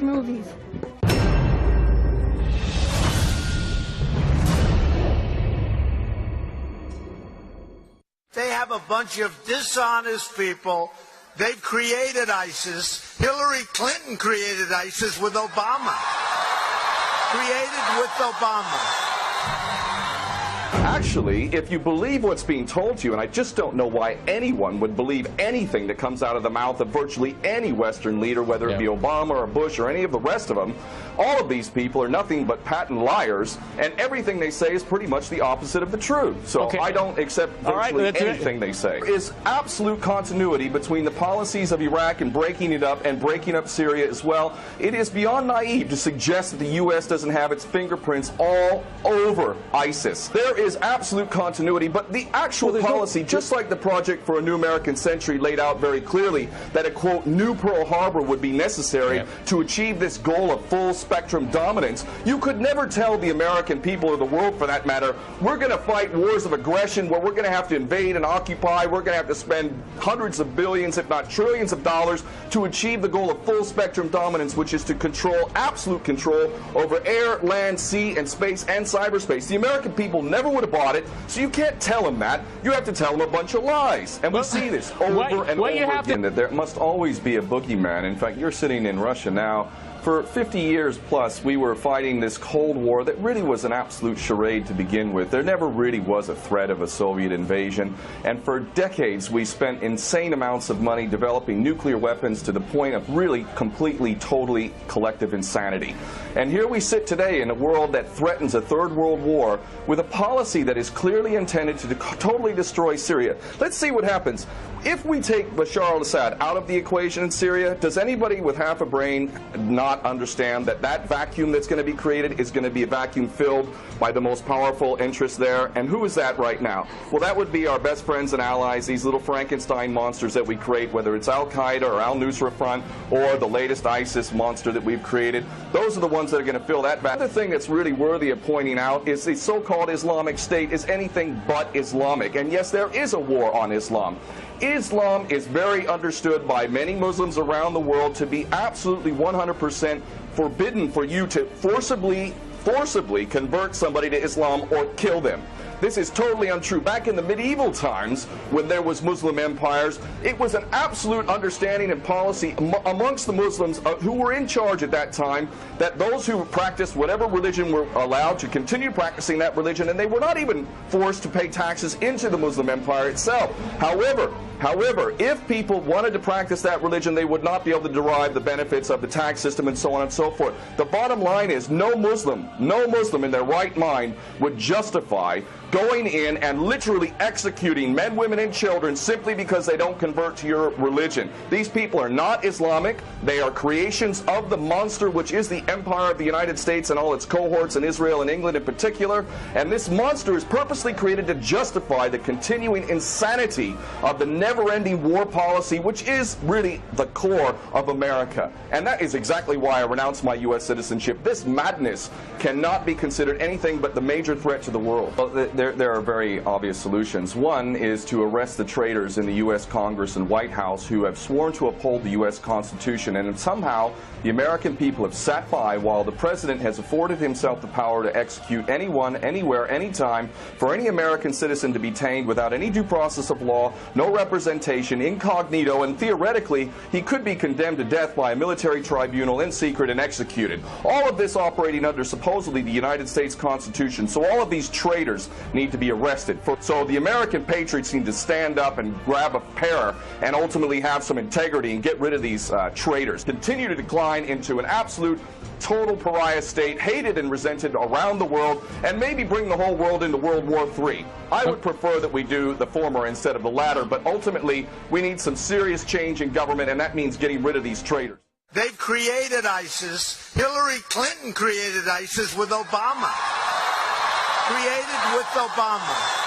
movies. They have a bunch of dishonest people. They created ISIS. Hillary Clinton created ISIS with Obama. Created with Obama. Actually, if you believe what's being told to you, and I just don't know why anyone would believe anything that comes out of the mouth of virtually any Western leader, whether it be Obama or Bush or any of the rest of them, all of these people are nothing but patent liars, and everything they say is pretty much the opposite of the truth. So I don't accept virtually anything they say. There is absolute continuity between the policies of Iraq and breaking it up and breaking up Syria as well. It is beyond naive to suggest that the U.S. doesn't have its fingerprints all over ISIS. There is absolute continuity, but the actual policy, just like the Project for a New American Century laid out very clearly, that a, quote, new Pearl Harbor would be necessary to achieve this goal of full spectrum dominance, you could never tell the American people, or the world for that matter, we're going to fight wars of aggression where we're going to have to invade and occupy, we're going to have to spend hundreds of billions, if not trillions of dollars to achieve the goal of full spectrum dominance, which is to control, absolute control over air, land, sea, and space and cyberspace. The American people never would have bought it, so you can't tell them that. You have to tell them a bunch of lies. And we see this over and over again, that there must always be a boogeyman. In fact, you're sitting in Russia now. For 50 years plus, we were fighting this Cold War that really was an absolute charade to begin with. There never really was a threat of a Soviet invasion. And for decades, we spent insane amounts of money developing nuclear weapons to the point of really completely, totally collective insanity. And here we sit today in a world that threatens a third world war with a policy that is clearly intended to totally destroy Syria. Let's see what happens. If we take Bashar al-Assad out of the equation in Syria, does anybody with half a brain not understand that that vacuum that's going to be created is going to be a vacuum filled by the most powerful interests there? And who is that right now? Well, that would be our best friends and allies, these little Frankenstein monsters that we create, whether it's Al-Qaeda or Al-Nusra Front or the latest ISIS monster that we've created. Those are the ones that are going to fill that vacuum. The other thing that's really worthy of pointing out is the so-called Islamic State is anything but Islamic. And yes, there is a war on Islam. Islam is very understood by many Muslims around the world to be absolutely 100% forbidden for you to forcibly convert somebody to Islam or kill them. This is totally untrue. Back in the medieval times, when there was Muslim empires, it was an absolute understanding and policy amongst the Muslims who were in charge at that time that those who practiced whatever religion were allowed to continue practicing that religion, and they were not even forced to pay taxes into the Muslim empire itself. However, if people wanted to practice that religion, they would not be able to derive the benefits of the tax system and so on and so forth. The bottom line is no Muslim in their right mind would justify going in and literally executing men, women, and children simply because they don't convert to your religion. These people are not Islamic. They are creations of the monster, which is the empire of the United States and all its cohorts in Israel and England in particular. And this monster is purposely created to justify the continuing insanity of the never-ending war policy, which is really the core of America. And that is exactly why I renounce my U.S. citizenship. This madness cannot be considered anything but the major threat to the world. There are very obvious solutions. One is to arrest the traitors in the U.S. Congress and White House who have sworn to uphold the U.S. Constitution, and somehow the American people have sat by while the President has afforded himself the power to execute anyone, anywhere, anytime, for any American citizen to be detained without any due process of law, no representation, incognito, and theoretically he could be condemned to death by a military tribunal in secret and executed. All of this operating under supposedly the United States Constitution. So all of these traitors need to be arrested. So the American patriots need to stand up and grab a pair and ultimately have some integrity and get rid of these traitors. Continue to decline into an absolute total pariah state, hated and resented around the world, and maybe bring the whole world into World War III. I would prefer that we do the former instead of the latter, but ultimately we need some serious change in government, and that means getting rid of these traitors. They've created ISIS. Hillary Clinton created ISIS with Obama. Created with Obama.